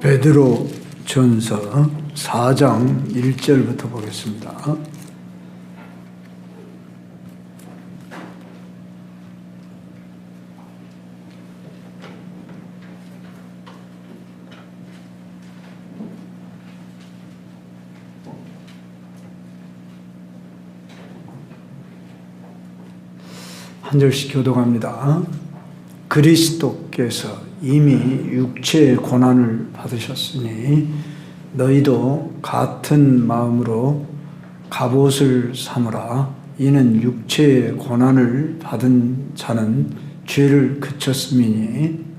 베드로 전서 4장 1절부터 보겠습니다. 한 절씩 교독합니다. 그리스도께서 이미 육체의 고난을 받으셨으니 너희도 같은 마음으로 갑옷을 삼으라. 이는 육체의 고난을 받은 자는 죄를 그쳤음이니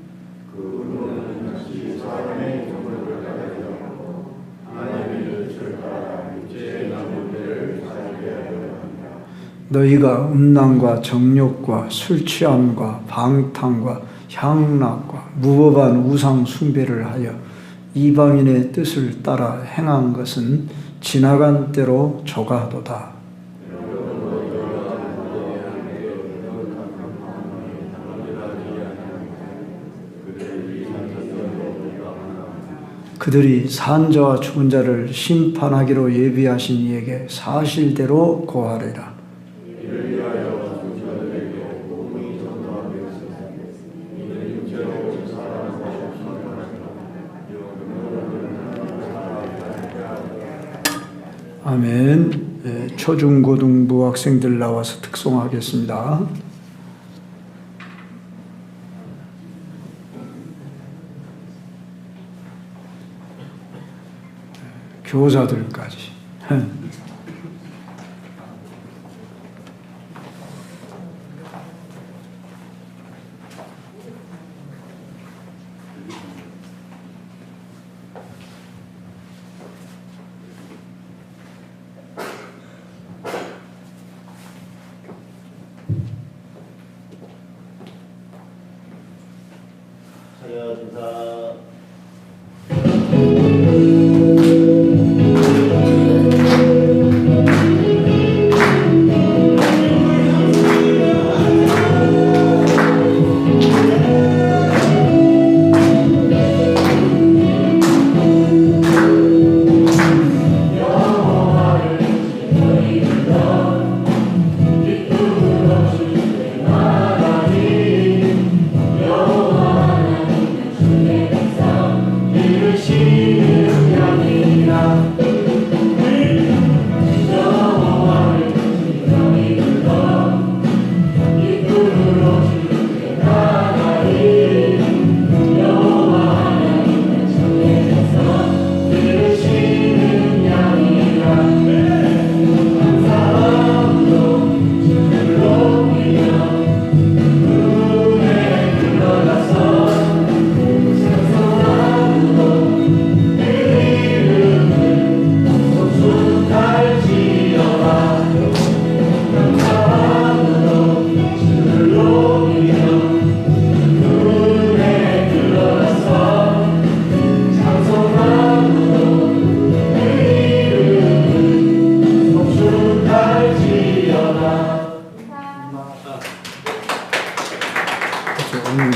너희가 음란과 정욕과 술 취함과 방탕과 향락과 무법한 우상 숭배를 하여 이방인의 뜻을 따라 행한 것은 지나간 때로 조가도다. 그들이 산 자와 죽은 자를 심판하기로 예비하신 이에게 사실대로 고하리라. 아멘. 초중고등부 학생들 나와서 특송하겠습니다. 교사들까지.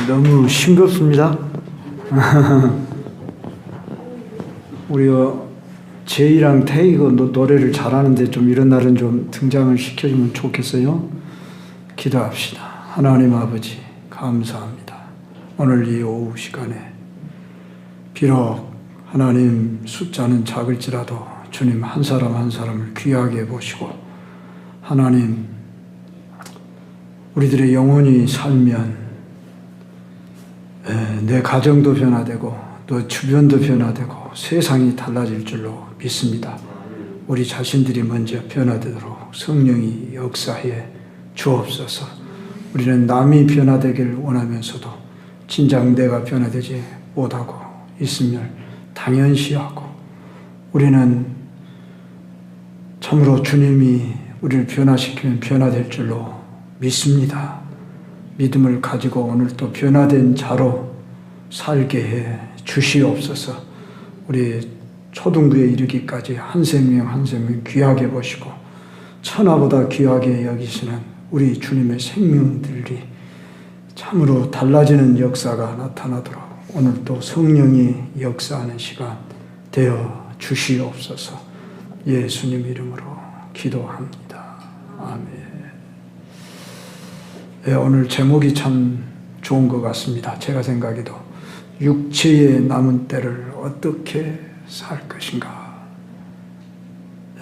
너무 싱겁습니다. 우리 제이랑 태희가 노래를 잘하는데 좀 이런 날은 좀 등장을 시켜주면 좋겠어요. 기도합시다. 하나님 아버지 감사합니다. 오늘 이 오후 시간에 비록 하나님 숫자는 작을지라도 주님 한 사람 한 사람을 귀하게 보시고 하나님 우리들의 영혼이 살면 내 가정도 변화되고 또 주변도 변화되고 세상이 달라질 줄로 믿습니다. 우리 자신들이 먼저 변화되도록 성령이 역사해 주옵소서. 우리는 남이 변화되기를 원하면서도 진작 내가 변화되지 못하고 있음을 당연시하고 우리는 참으로 주님이 우리를 변화시키면 변화될 줄로 믿습니다. 믿음을 가지고 오늘 또 변화된 자로 살게 해 주시옵소서. 우리 초등부에 이르기까지 한 생명 한 생명 귀하게 보시고 천하보다 귀하게 여기시는 우리 주님의 생명들이 참으로 달라지는 역사가 나타나도록 오늘도 성령이 역사하는 시간 되어 주시옵소서. 예수님 이름으로 기도합니다. 아멘. 네, 오늘 제목이 참 좋은 것 같습니다. 제가 생각해도 육체의 남은 때를 어떻게 살 것인가. 네.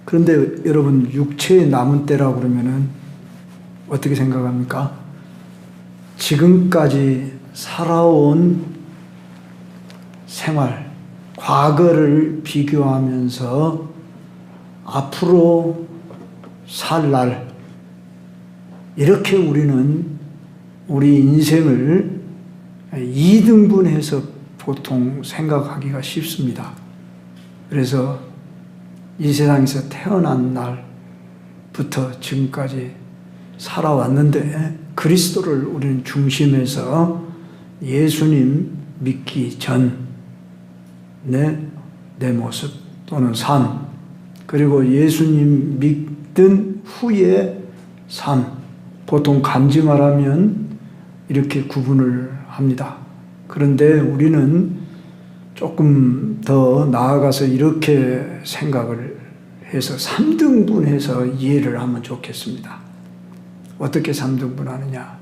그런데 여러분, 육체의 남은 때라고 그러면은 어떻게 생각합니까? 지금까지 살아온 생활, 과거를 비교하면서 앞으로 살 날, 이렇게 우리는 우리 인생을 2등분해서 보통 생각하기가 쉽습니다. 그래서 이 세상에서 태어난 날부터 지금까지 살아왔는데 그리스도를 우리는 중심에서 예수님 믿기 전 내 모습 또는 삶, 그리고 예수님 믿든 후의 삶, 보통 간증하라면 이렇게 구분을 합니다. 그런데 우리는 조금 더 나아가서 이렇게 생각을 해서 3등분해서 이해를 하면 좋겠습니다. 어떻게 3등분 하느냐?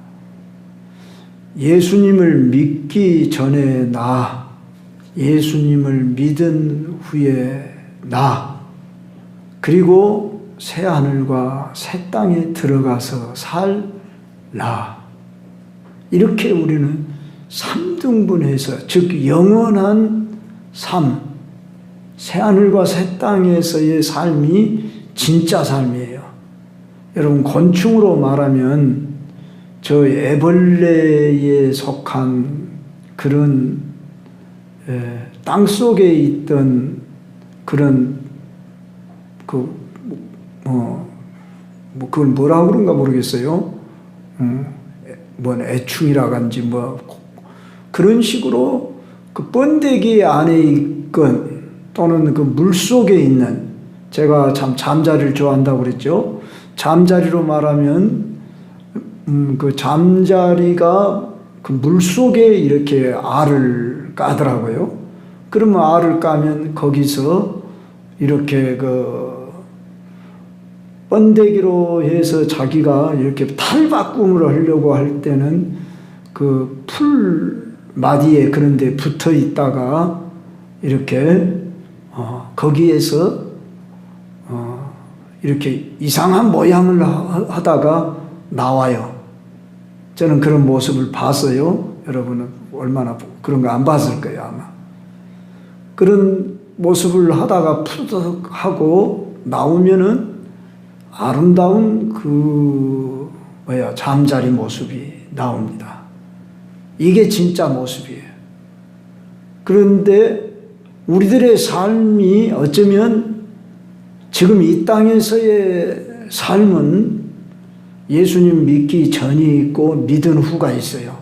예수님을 믿기 전에 나, 예수님을 믿은 후에 나, 그리고 새 하늘과 새 땅에 들어가서 살 나. 이렇게 우리는 3등분해서, 즉 영원한 삶, 새 하늘과 새 땅에서의 삶이 진짜 삶이에요. 여러분, 곤충으로 말하면 저 애벌레에 속한 그런 땅 속에 있던 그런 그걸 뭐라고 그런가 모르겠어요. 애충이라든지 그런 식으로 그 번데기 안에 있건 또는 그 물 속에 있는, 제가 참 잠자리를 좋아한다고 그랬죠. 잠자리로 말하면 그 잠자리가 그 물 속에 이렇게 알을 까더라고요. 그러면 알을 까면 거기서 이렇게 그 번데기로 해서 자기가 이렇게 탈바꿈을 하려고 할 때는 그 풀 마디에 그런 데 붙어 있다가 이렇게 거기에서 이렇게 이상한 모양을 하다가 나와요. 저는 그런 모습을 봤어요. 여러분은 얼마나 그런 거 안 봤을 거예요, 아마. 그런 모습을 하다가 푸득하고 나오면은 아름다운 잠자리 모습이 나옵니다. 이게 진짜 모습이에요. 그런데 우리들의 삶이 어쩌면 지금 이 땅에서의 삶은 예수님 믿기 전이 있고 믿은 후가 있어요.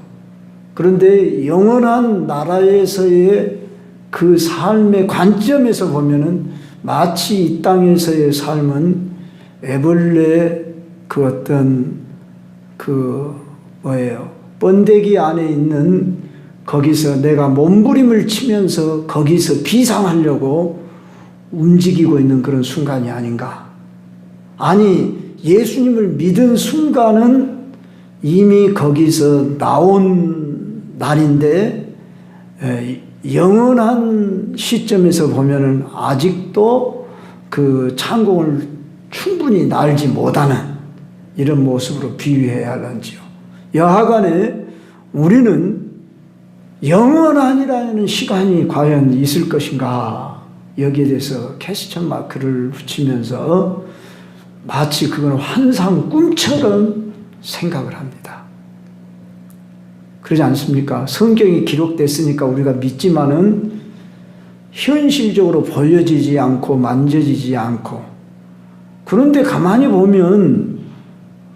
그런데 영원한 나라에서의 그 삶의 관점에서 보면은 마치 이 땅에서의 삶은 애벌레 그 어떤 번데기 안에 있는, 거기서 내가 몸부림을 치면서 거기서 비상하려고 움직이고 있는 그런 순간이 아닌가. 아니, 예수님을 믿은 순간은 이미 거기서 나온 날인데 영원한 시점에서 보면은 아직도 그 창공을 충분히 날지 못하는 이런 모습으로 비유해야 할런지요. 여하간에 우리는 영원한이라는 시간이 과연 있을 것인가, 여기에 대해서 퀘스천 마크를 붙이면서 마치 그건 환상 꿈처럼 생각을 합니다. 그러지 않습니까? 성경이 기록됐으니까 우리가 믿지만은 현실적으로 보여지지 않고 만져지지 않고, 그런데 가만히 보면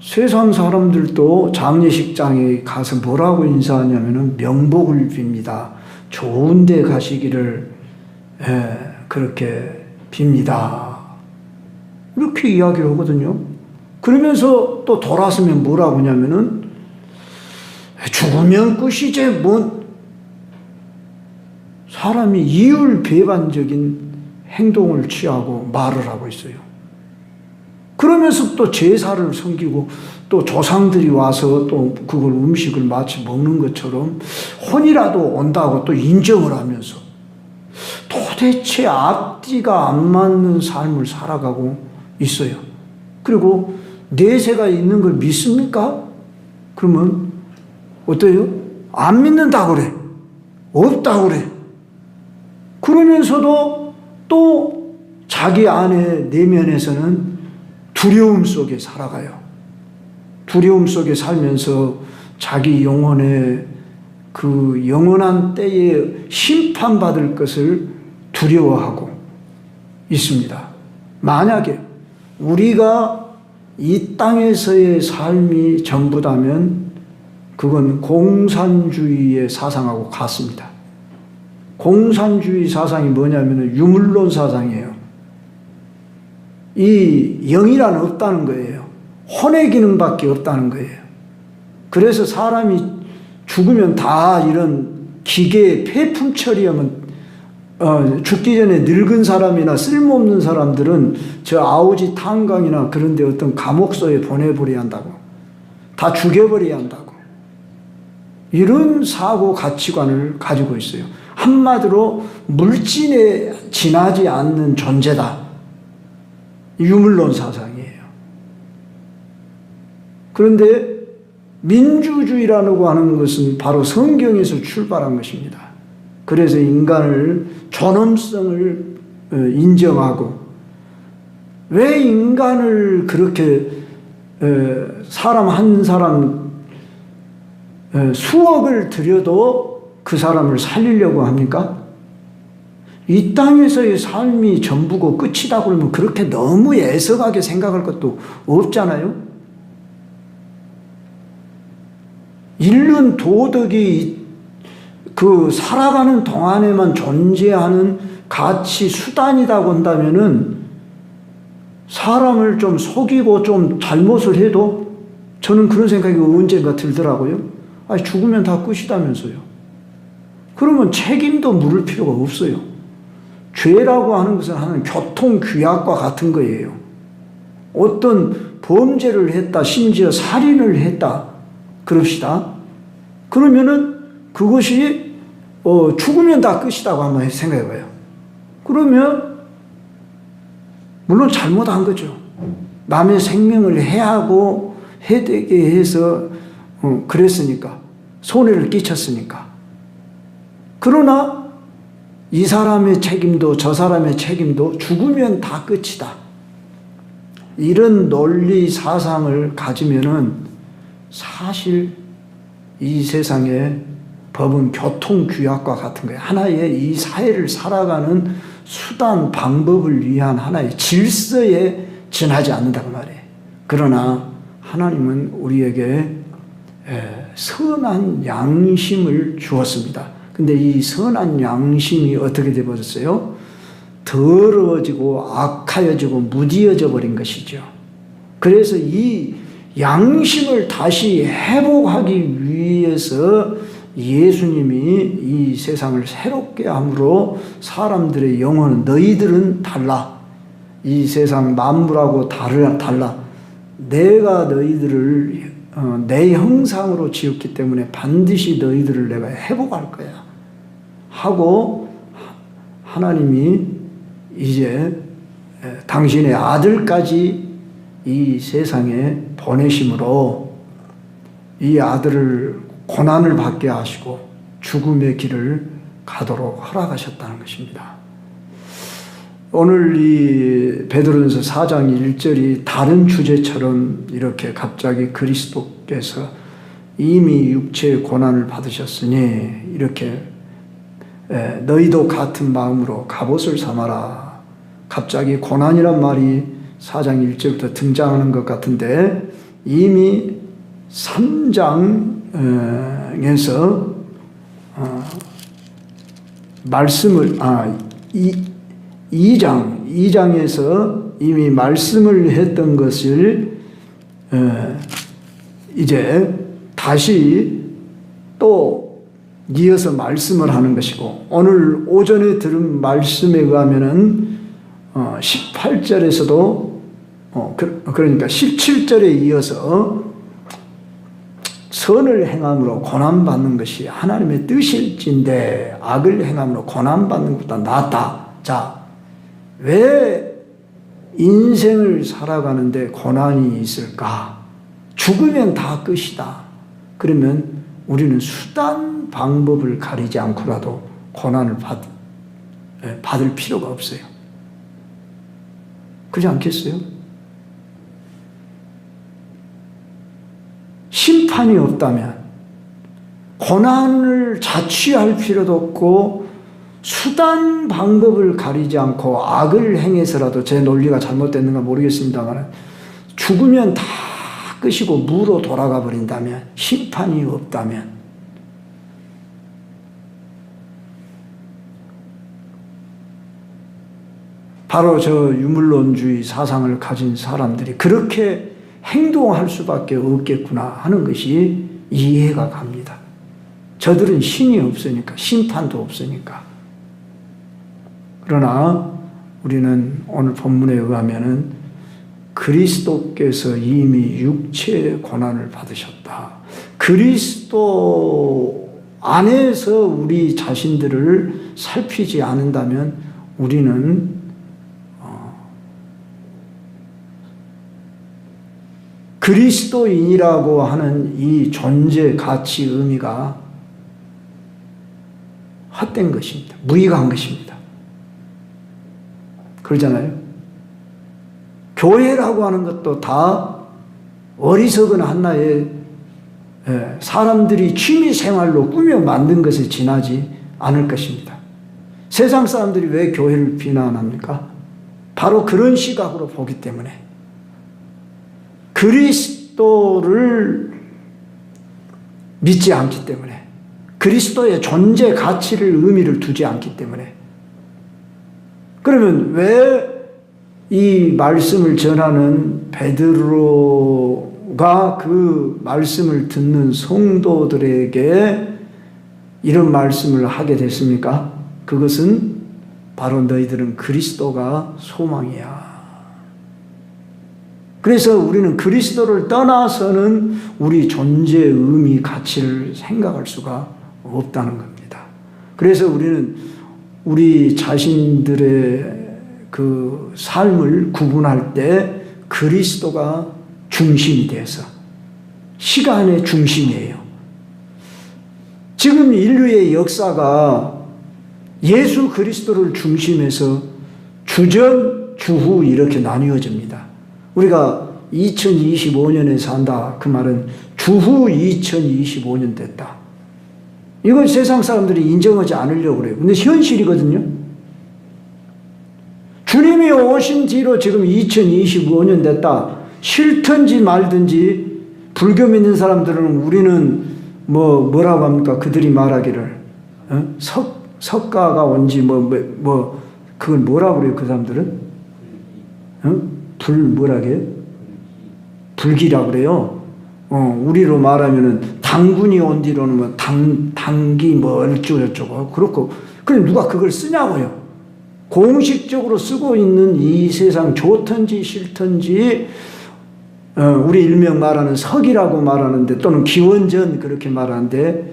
세상 사람들도 장례식장에 가서 뭐라고 인사하냐면은 명복을 빕니다. 좋은 데 가시기를 그렇게 빕니다. 이렇게 이야기를 하거든요. 그러면서 또 돌아서면 뭐라고 하냐면은 죽으면 끝이지 뭔 사람이 이율배반적인 행동을 취하고 말을 하고 있어요. 그러면서 또 제사를 섬기고 또 조상들이 와서 또 그걸 음식을 마치 먹는 것처럼 혼이라도 온다고 또 인정을 하면서 도대체 앞뒤가 안 맞는 삶을 살아가고 있어요. 그리고 내세가 있는 걸 믿습니까? 그러면 어때요? 안 믿는다고 그래. 없다고 그래. 그러면서도 또 자기 안에 내면에서는 두려움 속에 살아가요. 두려움 속에 살면서 자기 영혼의 그 영원한 때에 심판받을 것을 두려워하고 있습니다. 만약에 우리가 이 땅에서의 삶이 전부다면 그건 공산주의의 사상하고 같습니다. 공산주의 사상이 뭐냐면 유물론 사상이에요. 이 영이란 없다는 거예요. 혼의 기능밖에 없다는 거예요. 그래서 사람이 죽으면 다 이런 기계의 폐품 처리하면 죽기 전에 늙은 사람이나 쓸모없는 사람들은 저 아우지 탄광이나 그런 데 어떤 감옥소에 보내버려야 한다고. 다 죽여버려야 한다고. 이런 사고 가치관을 가지고 있어요. 한마디로 물질에 지나지 않는 존재다. 유물론 사상이에요. 그런데 민주주의라고 하는 것은 바로 성경에서 출발한 것입니다. 그래서 인간을 존엄성을 인정하고 왜 인간을 그렇게 사람 한 사람 수억을 들여도 그 사람을 살리려고 합니까? 이 땅에서의 삶이 전부고 끝이다 그러면 그렇게 너무 애석하게 생각할 것도 없잖아요. 인륜 도덕이 그 살아가는 동안에만 존재하는 가치 수단이라고 한다면은 사람을 좀 속이고 좀 잘못을 해도 저는 그런 생각이 언젠가 들더라고요. 아니, 죽으면 다 끝이다면서요. 그러면 책임도 물을 필요가 없어요. 죄라고 하는 것은 하는 교통규약과 같은 거예요. 어떤 범죄를 했다, 심지어 살인을 했다, 그럽시다. 그러면은 그것이 죽으면 다 끝이라고 한번 생각해 봐요. 그러면 물론 잘못한 거죠. 남의 생명을 해하고 해되게 해서 그랬으니까, 손해를 끼쳤으니까. 그러나 이 사람의 책임도 저 사람의 책임도 죽으면 다 끝이다. 이런 논리 사상을 가지면은 사실 이 세상의 법은 교통규약과 같은 거예요. 하나의 이 사회를 살아가는 수단, 방법을 위한 하나의 질서에 지나지 않는다고 말이에요. 그러나 하나님은 우리에게 선한 양심을 주었습니다. 근데 이 선한 양심이 어떻게 되어버렸어요? 더러워지고 악하여지고 무디어져 버린 것이죠. 그래서 이 양심을 다시 회복하기 위해서 예수님이 이 세상을 새롭게 함으로 사람들의 영혼은 너희들은 달라. 이 세상 만물하고 달라. 내가 너희들을 내 형상으로 지었기 때문에 반드시 너희들을 내가 회복할 거야. 하고 하나님이 이제 당신의 아들까지 이 세상에 보내심으로 이 아들을 고난을 받게 하시고 죽음의 길을 가도록 허락하셨다는 것입니다. 오늘 이 베드로전서 4장 1절이 다른 주제처럼 이렇게 갑자기 그리스도께서 이미 육체의 고난을 받으셨으니 이렇게 너희도 같은 마음으로 갑옷을 삼아라. 갑자기 고난이란 말이 4장 1절부터 등장하는 것 같은데 이미 3장에서 말씀을 2장에서 이미 말씀을 했던 것을 이제 다시 또 이어서 말씀을 하는 것이고, 오늘 오전에 들은 말씀에 의하면은 18절에서도 그러니까 17절에 이어서 선을 행함으로 고난받는 것이 하나님의 뜻일진데 악을 행함으로 고난받는 것보다 낫다. 자, 왜 인생을 살아가는데 고난이 있을까? 죽으면 다 끝이다. 그러면 우리는 수단 방법을 가리지 않고라도 고난을 받을 필요가 없어요. 그렇지 않겠어요? 심판이 없다면 고난을 자취할 필요도 없고 수단 방법을 가리지 않고 악을 행해서라도, 제 논리가 잘못됐는가 모르겠습니다만, 죽으면 다 끝이고 무로 돌아가 버린다면, 심판이 없다면, 바로 저 유물론주의 사상을 가진 사람들이 그렇게 행동할 수밖에 없겠구나 하는 것이 이해가 갑니다. 저들은 신이 없으니까, 심판도 없으니까. 그러나 우리는 오늘 본문에 의하면은 그리스도께서 이미 육체의 고난을 받으셨다. 그리스도 안에서 우리 자신들을 살피지 않는다면 우리는 그리스도인이라고 하는 이 존재, 가치, 의미가 헛된 것입니다. 무익한 것입니다. 그러잖아요. 교회라고 하는 것도 다 어리석은 한나의 사람들이 취미생활로 꾸며 만든 것에 지나지 않을 것입니다. 세상 사람들이 왜 교회를 비난합니까? 바로 그런 시각으로 보기 때문에. 그리스도를 믿지 않기 때문에, 그리스도의 존재 가치를, 의미를 두지 않기 때문에. 그러면 왜 이 말씀을 전하는 베드로가 그 말씀을 듣는 성도들에게 이런 말씀을 하게 됐습니까? 그것은 바로 너희들은 그리스도가 소망이야. 그래서 우리는 그리스도를 떠나서는 우리 존재의 의미, 가치를 생각할 수가 없다는 겁니다. 그래서 우리는 우리 자신들의 그 삶을 구분할 때 그리스도가 중심이 돼서, 시간의 중심이에요. 지금 인류의 역사가 예수 그리스도를 중심해서 주전, 주후 이렇게 나뉘어집니다. 우리가 2025년에 산다, 그 말은 주후 2025년 됐다. 이건 세상 사람들이 인정하지 않으려고 그래요. 근데 현실이거든요. 주님이 오신 뒤로 지금 2025년 됐다. 싫든지 말든지 불교 믿는 사람들은 우리는 뭐라고 합니까? 그들이 말하기를 석가가 온지 그걸 뭐라고 그래요? 그 사람들은 뭐라게? 불기라고 그래요. 우리로 말하면은 당군이 온 뒤로는 당기 어쩌고저쩌고 그렇고, 그럼 누가 그걸 쓰냐고요? 공식적으로 쓰고 있는 이 세상 좋든지 싫든지, 우리 일명 말하는 석이라고 말하는데, 또는 기원전 그렇게 말하는데,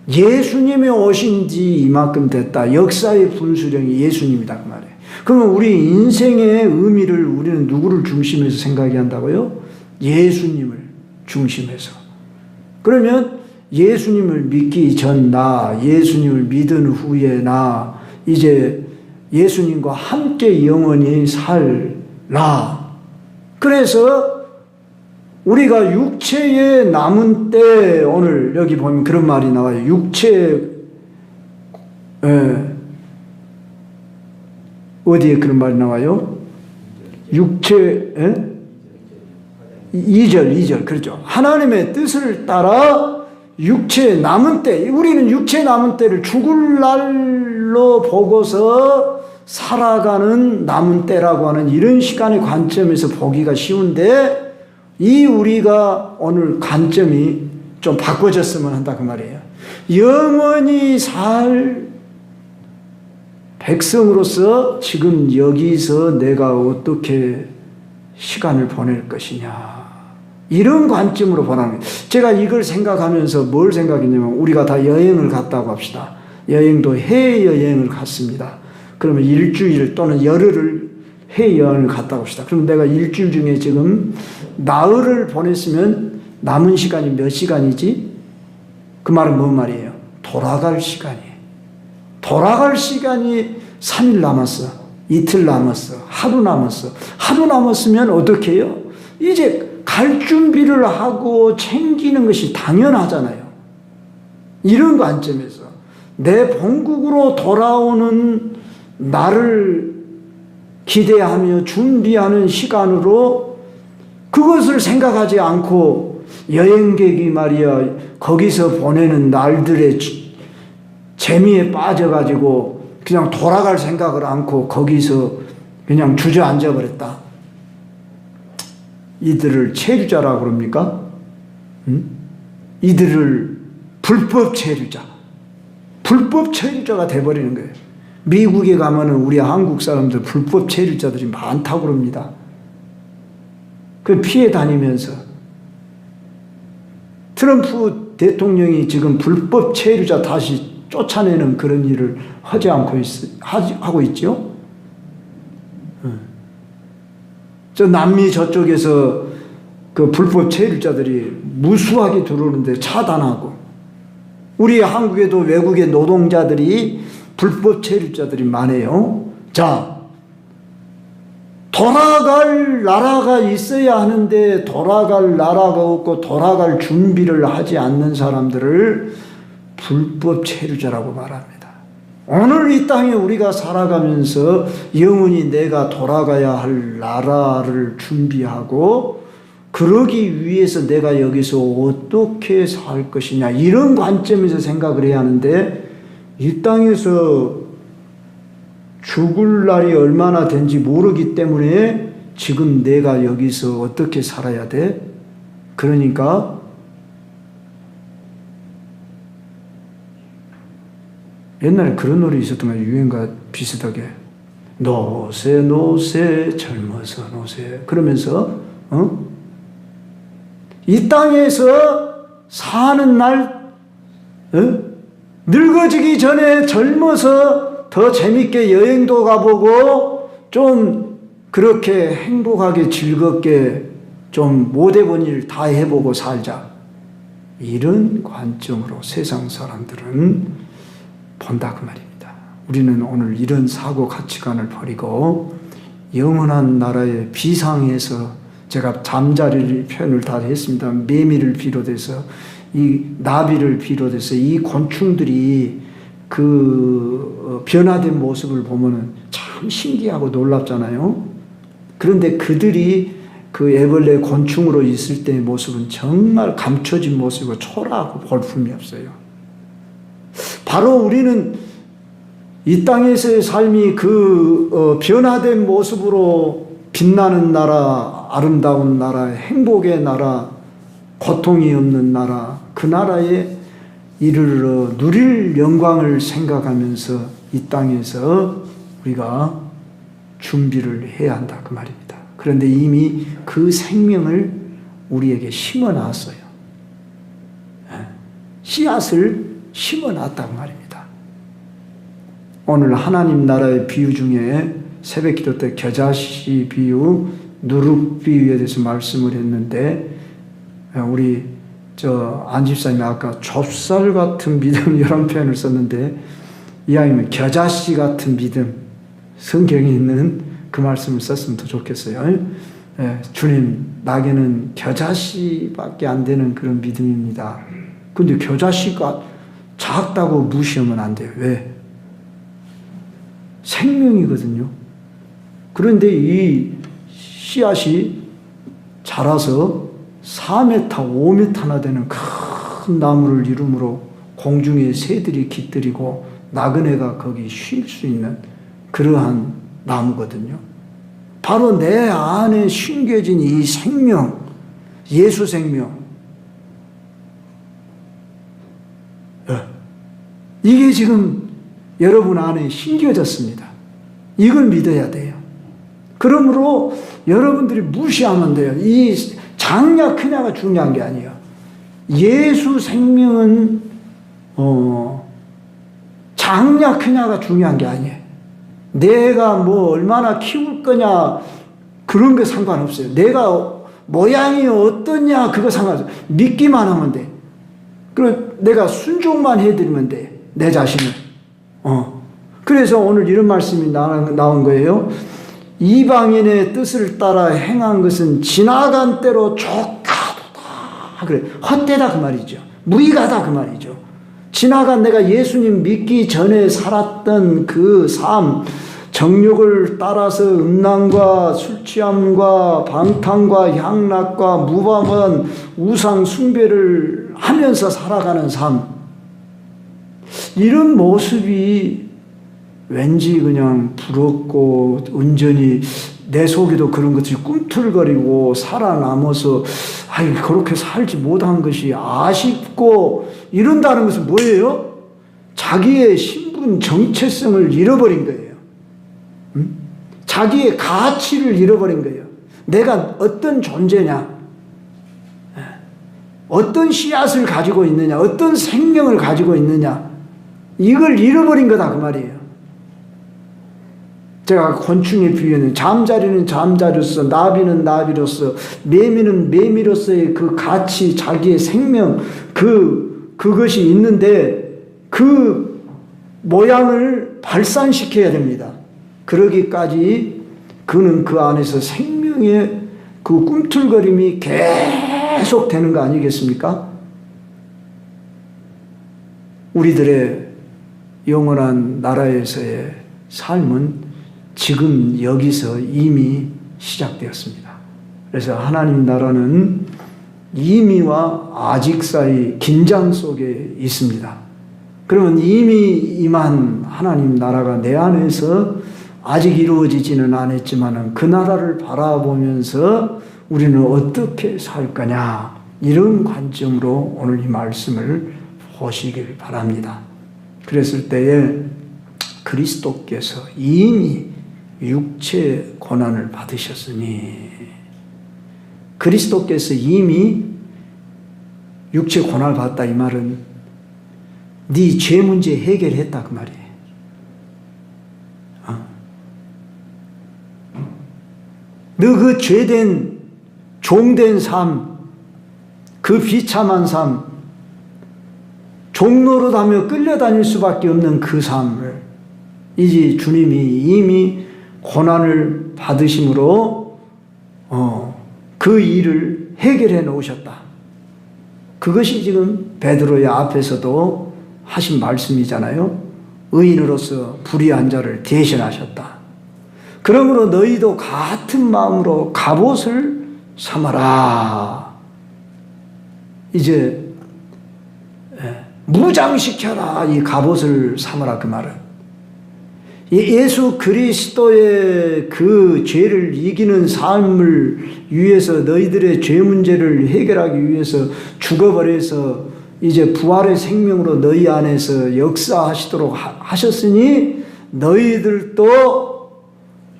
예수님이 오신 지 이만큼 됐다. 역사의 분수령이 예수님이다 그 말이에요. 그러면 우리 인생의 의미를 우리는 누구를 중심해서 생각해야 한다고요? 예수님을 중심해서. 그러면 예수님을 믿기 전 나, 예수님을 믿은 후에 나, 이제 예수님과 함께 영원히 살라. 그래서 우리가 육체에 남은 때, 오늘 여기 보면 그런 말이 나와요. 어디에 그런 말이 나와요? 2절, 그렇죠. 하나님의 뜻을 따라 육체에 남은 때, 우리는 육체에 남은 때를 죽을 날로 보고서 살아가는 남은 때라고 하는 이런 시간의 관점에서 보기가 쉬운데, 이 우리가 오늘 관점이 좀 바꿔졌으면 한다 그 말이에요. 영원히 살 백성으로서 지금 여기서 내가 어떻게 시간을 보낼 것이냐, 이런 관점으로 보라는 거예요. 제가 이걸 생각하면서 뭘 생각했냐면, 우리가 다 여행을 갔다고 합시다. 여행도 해외여행을 갔습니다. 그러면 일주일 또는 열흘을 해외여행을 갔다고 합시다. 그럼 내가 일주일 중에 지금 나흘을 보냈으면 남은 시간이 몇 시간이지? 그 말은 뭔 말이에요? 돌아갈 시간이에요. 돌아갈 시간이 3일 남았어, 이틀 남았어, 하루 남았어. 하루 남았으면 어떻게 해요? 이제 갈 준비를 하고 챙기는 것이 당연하잖아요. 이런 관점에서 내 본국으로 돌아오는 나를 기대하며 준비하는 시간으로 그것을 생각하지 않고 여행객이 말이야 거기서 보내는 날들의 재미에 빠져가지고 그냥 돌아갈 생각을 않고 거기서 그냥 주저앉아 버렸다. 이들을 체류자라고 그럽니까? 이들을 불법 체류자, 불법 체류자가 돼버리는 거예요. 미국에 가면은 우리 한국 사람들 불법 체류자들이 많다고 그럽니다. 그 피해 다니면서 트럼프 대통령이 지금 불법 체류자 다시 쫓아내는 그런 일을 하고 있죠. 저 남미 저쪽에서 그 불법 체류자들이 무수하게 들어오는데 차단하고, 우리 한국에도 외국의 노동자들이 불법 체류자들이 많아요. 자, 돌아갈 나라가 있어야 하는데 돌아갈 나라가 없고 돌아갈 준비를 하지 않는 사람들을 불법 체류자라고 말합니다. 오늘 이 땅에 우리가 살아가면서 영원히 내가 돌아가야 할 나라를 준비하고 그러기 위해서 내가 여기서 어떻게 살 것이냐, 이런 관점에서 생각을 해야 하는데, 이 땅에서 죽을 날이 얼마나 된지 모르기 때문에 지금 내가 여기서 어떻게 살아야 돼? 그러니까 옛날에 그런 노래 있었던 거예요. 유행과 비슷하게. 노세 노세 젊어서 노세. 그러면서 이 땅에서 사는 날 늙어지기 전에 젊어서 더 재밌게 여행도 가보고 좀 그렇게 행복하게 즐겁게 좀 못 해본 일 다 해보고 살자. 이런 관점으로 세상 사람들은 본다 그 말입니다. 우리는 오늘 이런 사고 가치관을 버리고 영원한 나라의 비상에서, 제가 잠자리를 표현을 다 했습니다. 매미를 비롯해서 이 나비를 비롯해서 이 곤충들이 그 변화된 모습을 보면은 참 신기하고 놀랍잖아요. 그런데 그들이 그 애벌레 곤충으로 있을 때의 모습은 정말 감춰진 모습이고 초라하고 볼품이 없어요. 바로 우리는 이 땅에서의 삶이 그 변화된 모습으로 빛나는 나라, 아름다운 나라, 행복의 나라, 고통이 없는 나라, 그 나라에 이르러 누릴 영광을 생각하면서 이 땅에서 우리가 준비를 해야 한다 그 말입니다. 그런데 이미 그 생명을 우리에게 심어놨어요. 씨앗을 심어놨다고 말입니다. 오늘 하나님 나라의 비유 중에 새벽기도 때 겨자씨 비유, 누룩 비유에 대해서 말씀을 했는데, 우리 안 집사님이 아까 좁쌀 같은 믿음 이런 표현을 썼는데, 이왕이면 겨자씨 같은 믿음, 성경에 있는 그 말씀을 썼으면 더 좋겠어요. 주님, 나에게는 겨자씨밖에 안 되는 그런 믿음입니다. 근데 겨자씨가 작다고 무시하면 안 돼요. 왜? 생명이거든요. 그런데 이 씨앗이 자라서 4m, 5m나 되는 큰 나무를 이루므로 공중의 새들이 깃들이고 나그네가 거기 쉴 수 있는 그러한 나무거든요. 바로 내 안에 심겨진 이 생명, 예수 생명. 이게 지금 여러분 안에 심겨졌습니다. 이걸 믿어야 돼요. 그러므로 여러분들이 무시하면 돼요. 이 작냐 크냐가 중요한 게 아니에요. 예수 생명은 작냐 크냐가 중요한 게 아니에요. 내가 뭐 얼마나 키울 거냐 그런 게 상관없어요. 내가 모양이 어떠냐 그거 상관없어요. 믿기만 하면 돼. 그리고 내가 순종만 해드리면 돼. 내 자신을. 그래서 오늘 이런 말씀이 나온 거예요. 이방인의 뜻을 따라 행한 것은 지나간 때로 족하도다. 그래. 헛되다 그 말이죠. 무익하다 그 말이죠. 지나간 내가 예수님 믿기 전에 살았던 그 삶, 정욕을 따라서 음란과 술취함과 방탕과 향락과 무방한 우상 숭배를 하면서 살아가는 삶, 이런 모습이 왠지 그냥 부럽고 온전히 내 속에도 그런 것이 꿈틀거리고 살아남아서 그렇게 살지 못한 것이 아쉽고 이런다는 것은 뭐예요? 자기의 신분 정체성을 잃어버린 거예요. 자기의 가치를 잃어버린 거예요. 내가 어떤 존재냐, 어떤 씨앗을 가지고 있느냐, 어떤 생명을 가지고 있느냐, 이걸 잃어버린 거다 그 말이에요. 제가 곤충의 비유는 잠자리는 잠자리로서, 나비는 나비로서, 매미는 매미로서의 그 가치, 자기의 생명, 그것이 있는데 그 모양을 발산시켜야 됩니다. 그러기까지 그는 그 안에서 생명의 그 꿈틀거림이 계속 되는 거 아니겠습니까? 우리들의 영원한 나라에서의 삶은 지금 여기서 이미 시작되었습니다. 그래서 하나님 나라는 이미와 아직 사이 긴장 속에 있습니다. 그러면 이미 임한 하나님 나라가 내 안에서 아직 이루어지지는 않았지만 그 나라를 바라보면서 우리는 어떻게 살 거냐, 이런 관점으로 오늘 이 말씀을 보시길 바랍니다. 그랬을 때에 그리스도께서 이미 육체의 고난을 받으셨으니, 그리스도께서 이미 육체 고난을 받았다 이 말은 네 죄 문제 해결했다 그 말이에요. 너 그 죄된 종된 삶, 그 비참한 삶, 종노릇하며 끌려다닐 수밖에 없는 그 삶을 이제 주님이 이미 고난을 받으심으로 그 일을 해결해 놓으셨다. 그것이 지금 베드로의 앞에서도 하신 말씀이잖아요. 의인으로서 불의한 자를 대신하셨다. 그러므로 너희도 같은 마음으로 갑옷을 삼아라. 이제 무장시켜라. 이 갑옷을 삼아라 그 말은 예수 그리스도의 그 죄를 이기는 삶을 위해서, 너희들의 죄 문제를 해결하기 위해서 죽어버려서 이제 부활의 생명으로 너희 안에서 역사하시도록 하셨으니 너희들도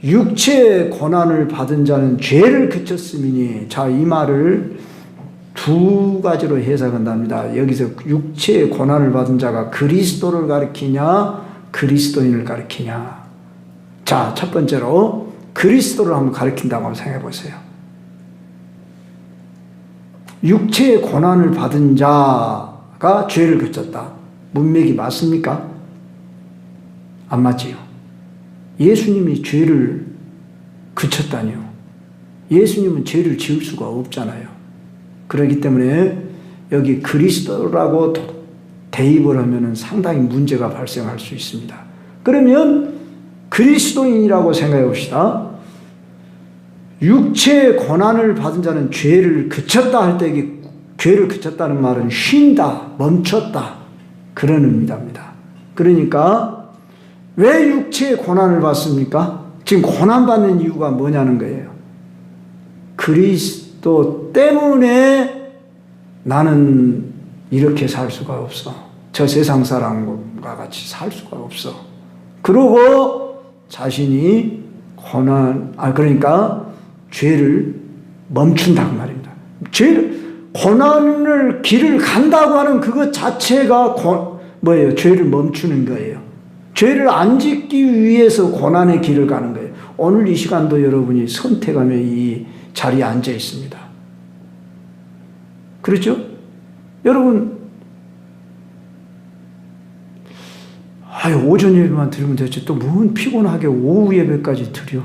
육체의 고난을 받은 자는 죄를 그쳤음이니. 자, 이 말을 두 가지로 해석한답니다. 여기서 육체의 고난을 받은 자가 그리스도를 가리키냐, 그리스도인을 가리키냐. 자, 첫 번째로 그리스도를 한번 가리킨다고 한번 생각해 보세요. 육체의 고난을 받은 자가 죄를 그쳤다. 문맥이 맞습니까? 안 맞지요. 예수님이 죄를 그쳤다니요. 예수님은 죄를 지을 수가 없잖아요. 그렇기 때문에 여기 그리스도라고 대입을 하면 상당히 문제가 발생할 수 있습니다. 그러면 그리스도인이라고 생각해 봅시다. 육체의 고난을 받은 자는 죄를 그쳤다 할 때 죄를 그쳤다는 말은 쉰다, 멈췄다, 그런 의미입니다. 그러니까 왜 육체의 고난을 받습니까? 지금 고난받는 이유가 뭐냐는 거예요. 그리스도 때문에 나는 이렇게 살 수가 없어. 저 세상 사람과 같이 살 수가 없어. 그러고 자신이 그러니까 죄를 멈춘다고 말입니다. 고난을 길을 간다고 하는 그것 자체가 뭐예요? 죄를 멈추는 거예요. 죄를 안 짓기 위해서 고난의 길을 가는 거예요. 오늘 이 시간도 여러분이 선택하며 이 자리에 앉아 있습니다. 그렇죠? 여러분, 오전 예배만 드리면 되지. 또 뭔 피곤하게 오후 예배까지 드려.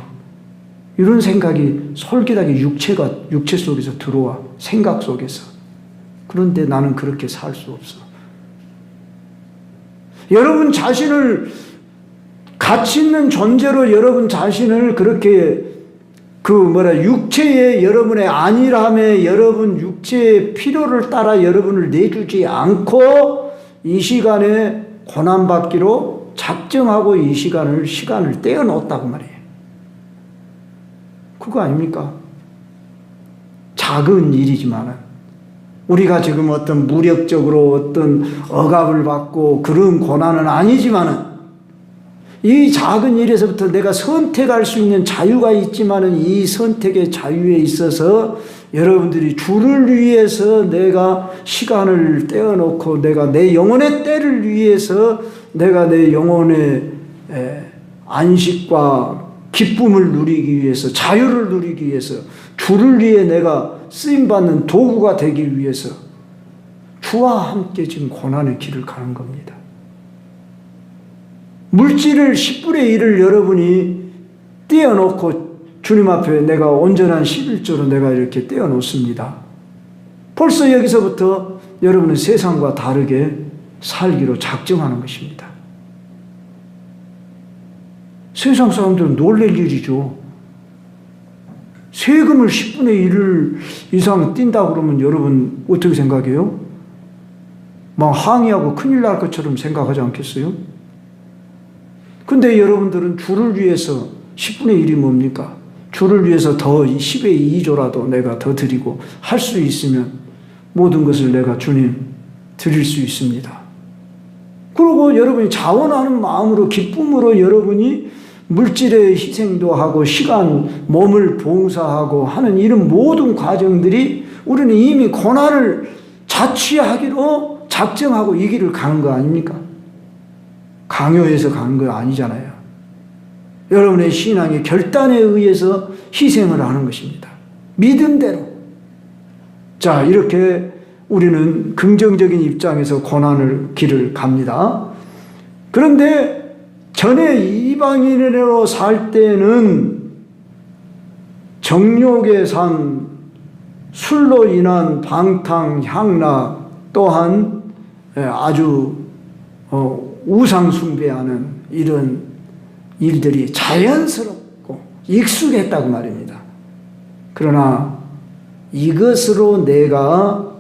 이런 생각이 솔깃하게 육체 속에서 들어와. 생각 속에서. 그런데 나는 그렇게 살 수 없어. 여러분 자신을 가치 있는 존재로 여러분 자신을 그렇게 육체의 여러분의 안일함에 여러분 육체의 필요를 따라 여러분을 내주지 않고 이 시간에 고난받기로 작정하고 이 시간을 떼어놓았다고 말이에요. 그거 아닙니까? 작은 일이지만은 우리가 지금 어떤 무력적으로 어떤 억압을 받고 그런 고난은 아니지만은 이 작은 일에서부터 내가 선택할 수 있는 자유가 있지만은 이 선택의 자유에 있어서 여러분들이 주를 위해서 내가 시간을 떼어놓고 내가 내 영혼의 때를 위해서 내가 내 영혼의 안식과 기쁨을 누리기 위해서 자유를 누리기 위해서 주를 위해 내가 쓰임받는 도구가 되기 위해서 주와 함께 지금 고난의 길을 가는 겁니다. 물질을 10분의 1을 여러분이 떼어놓고 주님 앞에 내가 온전한 11조로 내가 이렇게 떼어놓습니다. 벌써 여기서부터 여러분은 세상과 다르게 살기로 작정하는 것입니다. 세상 사람들은 놀랄 일이죠. 세금을 10분의 1을 이상 띈다 그러면 여러분 어떻게 생각해요? 막 항의하고 큰일 날 것처럼 생각하지 않겠어요? 근데 여러분들은 주를 위해서 10분의 1이 뭡니까? 주를 위해서 더 10의 2조라도 내가 더 드리고 할 수 있으면 모든 것을 내가 주님 드릴 수 있습니다. 그리고 여러분이 자원하는 마음으로 기쁨으로 여러분이 물질의 희생도 하고 시간, 몸을 봉사하고 하는 이런 모든 과정들이 우리는 이미 고난을 자취하기로 작정하고 이 길을 가는 거 아닙니까? 강요해서 가는 거 아니잖아요. 여러분의 신앙의 결단에 의해서 희생을 하는 것입니다. 믿음대로. 자, 이렇게 우리는 긍정적인 입장에서 고난을 길을 갑니다. 그런데 전에 이방인으로 살 때는 정욕의 삶, 술로 인한 방탕, 향락, 또한 아주 우상 숭배하는 이런 일들이 자연스럽고 익숙했다고 말입니다. 그러나 이것으로 내가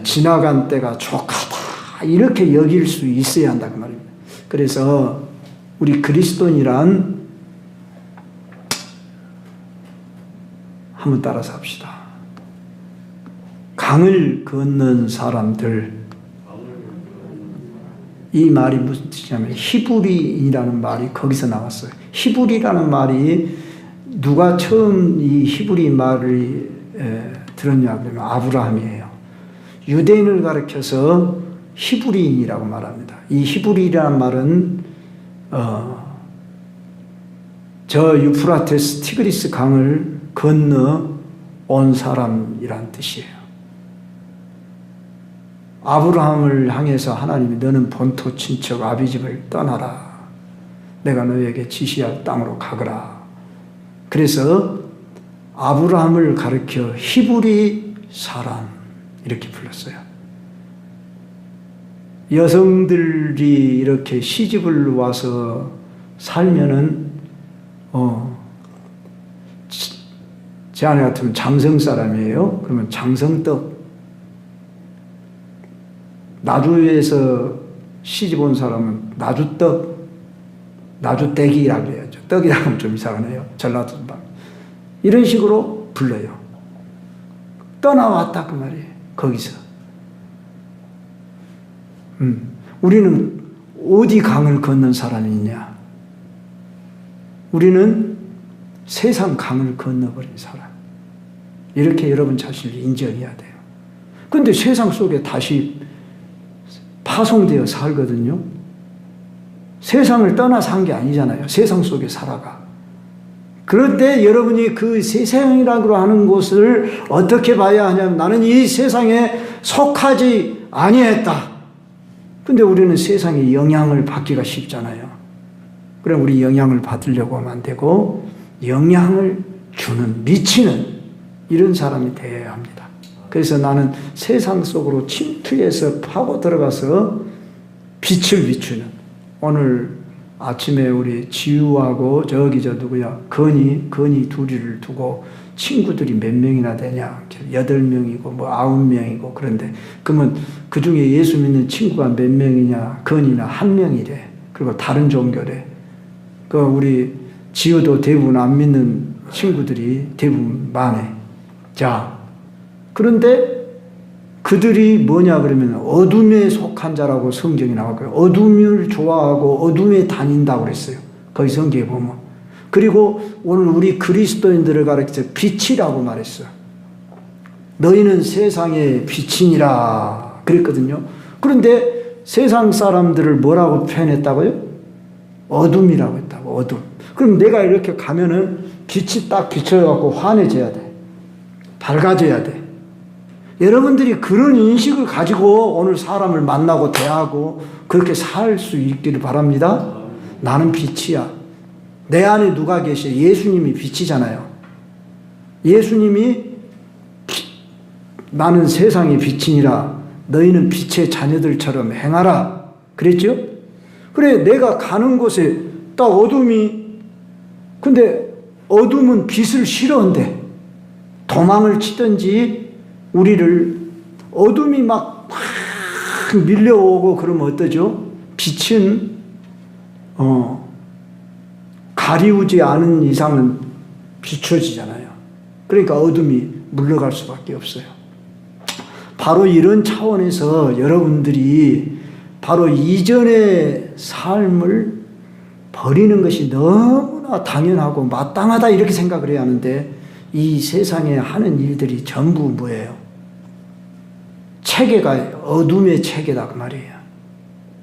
지나간 때가 족하다 이렇게 여길 수 있어야 한다고 말입니다. 그래서 우리 그리스도인이란 한번 따라서 합시다. 강을 건넌 사람들, 이 말이 무슨 뜻이냐면 히브리라는 말이 거기서 나왔어요. 히브리라는 말이 누가 처음 이 히브리 말을 들었냐 그러면 아브라함이에요. 유대인을 가리켜서 히브리인이라고 말합니다. 이 히브리라는 말은 저 유프라테스 티그리스 강을 건너 온 사람이란 뜻이에요. 아브라함을 향해서 하나님이 너는 본토 친척 아비집을 떠나라. 내가 너에게 지시할 땅으로 가거라. 그래서 아브라함을 가리켜 히브리 사람 이렇게 불렀어요. 여성들이 이렇게 시집을 와서 살면은 제 아내 같으면 장성 사람이에요. 그러면 장성떡. 나주에서 시집 온 사람은 나주떡, 나주떼기라고 해야죠. 떡이라고 하면 좀 이상하네요. 전라도 방. 이런 식으로 불러요. 떠나왔다 그 말이에요. 거기서. 우리는 어디 강을 건넌 사람이 있냐? 우리는 세상 강을 건너버린 사람. 이렇게 여러분 자신을 인정해야 돼요. 그런데 세상 속에 다시 파송되어 살거든요. 세상을 떠나 산 게 아니잖아요. 세상 속에 살아가. 그런데 여러분이 그 세상이라고 하는 곳을 어떻게 봐야 하냐면 나는 이 세상에 속하지 아니했다. 근데 우리는 세상의 영향을 받기가 쉽잖아요. 그럼 우리 영향을 받으려고 하면 안 되고 영향을 주는, 미치는 이런 사람이 되어야 합니다. 그래서 나는 세상 속으로 침투해서 파고 들어가서 빛을 비추는, 오늘 아침에 우리 지우하고 저기 저 누구야 건이 둘이를 두고 친구들이 몇 명이나 되냐 8명이고 뭐 9명이고 그런데 그러면 그 중에 예수 믿는 친구가 몇 명이냐 건이나 1명이래. 그리고 다른 종교래. 그 우리 지우도 대부분 안 믿는 친구들이 대부분 많아. 자, 그런데 그들이 뭐냐 그러면 어둠에 속한 자라고 성경이 나왔고요. 어둠을 좋아하고 어둠에 다닌다고 그랬어요. 거기 성경에 보면. 그리고 오늘 우리 그리스도인들을 가르쳐 빛이라고 말했어요. 너희는 세상의 빛이니라 그랬거든요. 그런데 세상 사람들을 뭐라고 표현했다고요? 어둠이라고 했다고. 어둠. 그럼 내가 이렇게 가면은 빛이 딱 비춰갖고 환해져야 돼. 밝아져야 돼. 여러분들이 그런 인식을 가지고 오늘 사람을 만나고 대하고 그렇게 살 수 있기를 바랍니다. 나는 빛이야. 내 안에 누가 계셔? 예수님이 빛이잖아요. 예수님이 나는 세상의 빛이니라 너희는 빛의 자녀들처럼 행하라 그랬죠? 그래 내가 가는 곳에 딱 어둠이, 근데 어둠은 빛을 싫어한대. 도망을 치든지 우리를 어둠이 막 밀려오고 그러면 어떠죠? 빛은 가리우지 않은 이상은 비춰지잖아요. 그러니까 어둠이 물러갈 수밖에 없어요. 바로 이런 차원에서 여러분들이 바로 이전의 삶을 버리는 것이 너무나 당연하고 마땅하다 이렇게 생각을 해야 하는데 이 세상에 하는 일들이 전부 뭐예요? 체계가 어둠의 체계다 그 말이에요.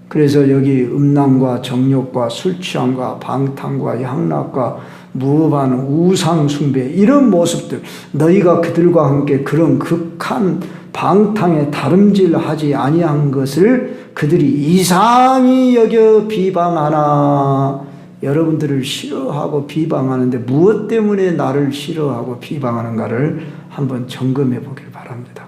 그래서 여기 음란과 정욕과 술취함과 방탕과 향락과 무업한 우상 숭배 이런 모습들, 너희가 그들과 함께 그런 극한 방탕에 다름질하지 아니한 것을 그들이 이상히 여겨 비방하나. 여러분들을 싫어하고 비방하는데 무엇 때문에 나를 싫어하고 비방하는가를 한번 점검해 보길 바랍니다.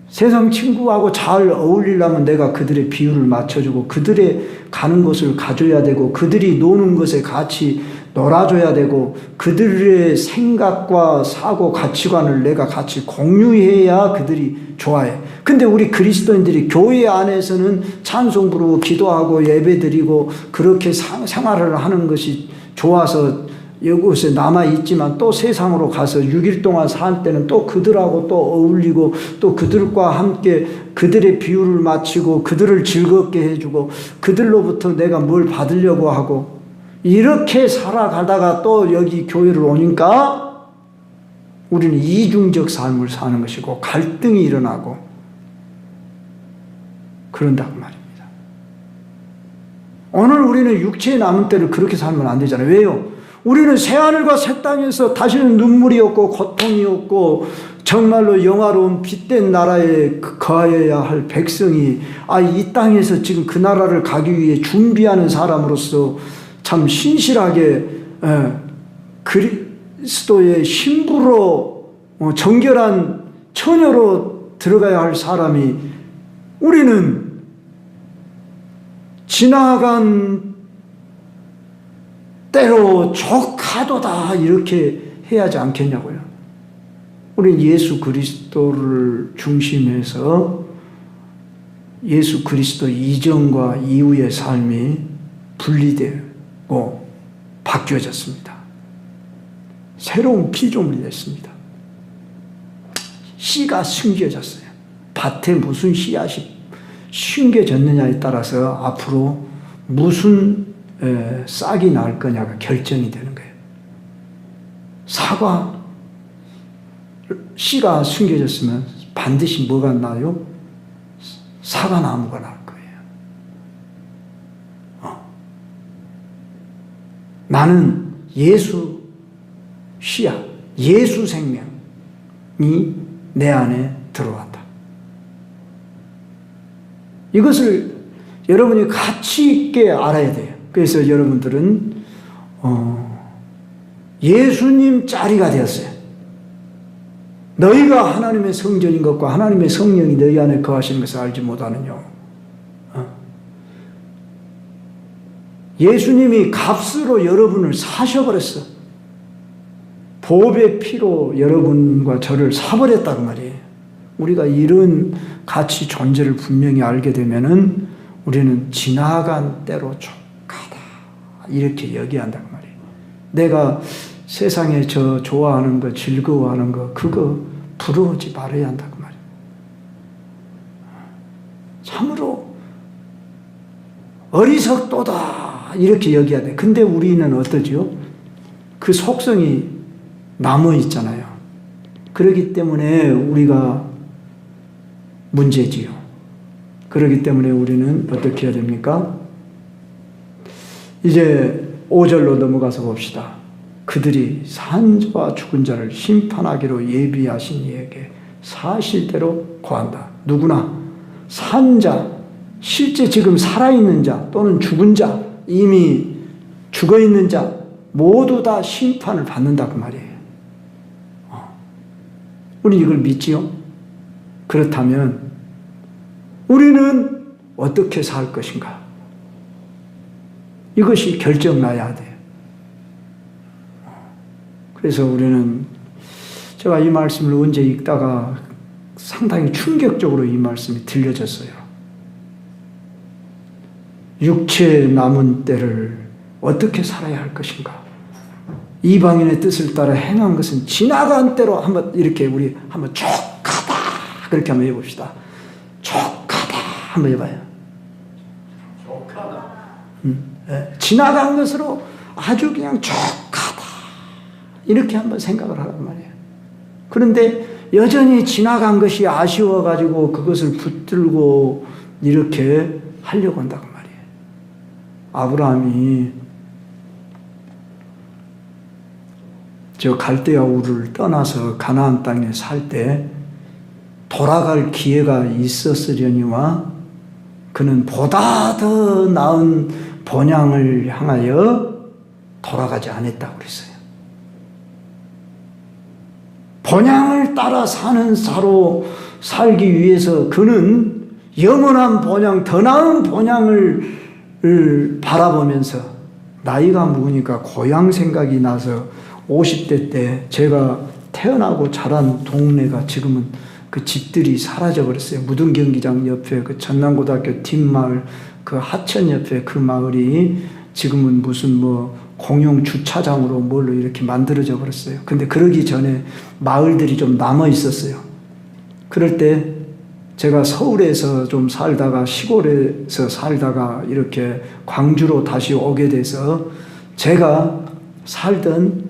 세상 친구하고 잘 어울리려면 내가 그들의 비율을 맞춰주고 그들의 가는 곳을 가줘야 되고 그들이 노는 것에 같이 놀아줘야 되고 그들의 생각과 사고 가치관을 내가 같이 공유해야 그들이 좋아해. 근데 우리 그리스도인들이 교회 안에서는 찬송 부르고 기도하고 예배드리고 그렇게 생활을 하는 것이 좋아서 이곳에 남아있지만 또 세상으로 가서 6일 동안 살 때는 또 그들하고 또 어울리고 또 그들과 함께 그들의 비율을 맞추고 그들을 즐겁게 해주고 그들로부터 내가 뭘 받으려고 하고 이렇게 살아가다가 또 여기 교회를 오니까 우리는 이중적 삶을 사는 것이고 갈등이 일어나고 그런다고 말입니다. 오늘 우리는 육체에 남은 때를 그렇게 살면 안 되잖아요. 왜요? 우리는 새하늘과 새 땅에서 다시는 눈물이 없고 고통이 없고 정말로 영화로운 빛된 나라에 거하여야 할 백성이 이 땅에서 지금 그 나라를 가기 위해 준비하는 사람으로서 참 신실하게 그리스도의 신부로 정결한 처녀로 들어가야 할 사람이 우리는 지나간 때로 조카도다 이렇게 해야 하지 않겠냐고요. 우리는 예수 그리스도를 중심해서 예수 그리스도 이전과 이후의 삶이 분리되고 바뀌어졌습니다. 새로운 피조물이 됐습니다. 씨가 숨겨졌어요. 밭에 무슨 씨앗이 숨겨졌느냐에 따라서 앞으로 무슨 싹이 날 거냐가 결정이 되는 거예요. 사과 씨가 숨겨졌으면 반드시 뭐가 나요? 사과나무가 날 거예요. 나는 예수 씨앗, 예수 생명이 내 안에 들어왔다. 이것을 여러분이 가치 있게 알아야 돼요. 그래서 여러분들은 예수님 짜리가 되었어요. 너희가 하나님의 성전인 것과 하나님의 성령이 너희 안에 거하시는 것을 알지 못하느냐. 예수님이 값으로 여러분을 사셔버렸어. 보배의 피로 여러분과 저를 사버렸다고 말이에요. 우리가 이런 가치 존재를 분명히 알게 되면은 우리는 지나간 때로 족하다 이렇게 여겨야 한다고 말이에요. 내가 세상에 저 좋아하는 거, 즐거워하는 거, 그거 부러워하지 말아야 한다고 말이에요. 참으로 어리석도다 이렇게 여겨야 돼. 근데 우리는 어떠지요? 그 속성이 남아 있잖아요. 그렇기 때문에 우리가 문제지요. 그렇기 때문에 우리는 어떻게 해야 됩니까? 이제 5절로 넘어가서 봅시다. 그들이 산자와 죽은 자를 심판하기로 예비하신 이에게 사실대로 고한다. 누구나 산자, 실제 지금 살아있는 자 또는 죽은 자, 이미 죽어있는 자 모두 다 심판을 받는다고 말이에요. 우리 이걸 믿지요? 그렇다면 우리는 어떻게 살 것인가? 이것이 결정나야 돼요. 그래서 우리는 제가 이 말씀을 언제 읽다가 상당히 충격적으로 이 말씀이 들려졌어요. 육체 남은 때를 어떻게 살아야 할 것인가? 이방인의 뜻을 따라 행한 것은 지나간 때로 한번 이렇게 우리 한번 족하다 그렇게 한번 해봅시다. 족하다 한번 해봐요. 족하다. 지나간 것으로 아주 그냥 족하다 이렇게 한번 생각을 하란 말이에요. 그런데 여전히 지나간 것이 아쉬워가지고 그것을 붙들고 이렇게 하려고 한다고 말이에요. 아브라함이 저 갈대아 우르를 떠나서 가나안 땅에 살 때 돌아갈 기회가 있었으려니와 그는 보다 더 나은 본향을 향하여 돌아가지 않았다고 그랬어요. 본향을 따라 사는 자로 살기 위해서 그는 영원한 본향, 더 나은 본향을 바라보면서 나이가 먹으니까 고향 생각이 나서 50대 때 제가 태어나고 자란 동네가 지금은 그 집들이 사라져 버렸어요. 무등 경기장 옆에 그 전남고등학교 뒷마을 그 하천 옆에 그 마을이 지금은 무슨 뭐 공용 주차장으로 뭘로 이렇게 만들어져 버렸어요. 근데 그러기 전에 마을들이 좀 남아 있었어요. 그럴 때 제가 서울에서 좀 살다가 시골에서 살다가 이렇게 광주로 다시 오게 돼서 제가 살던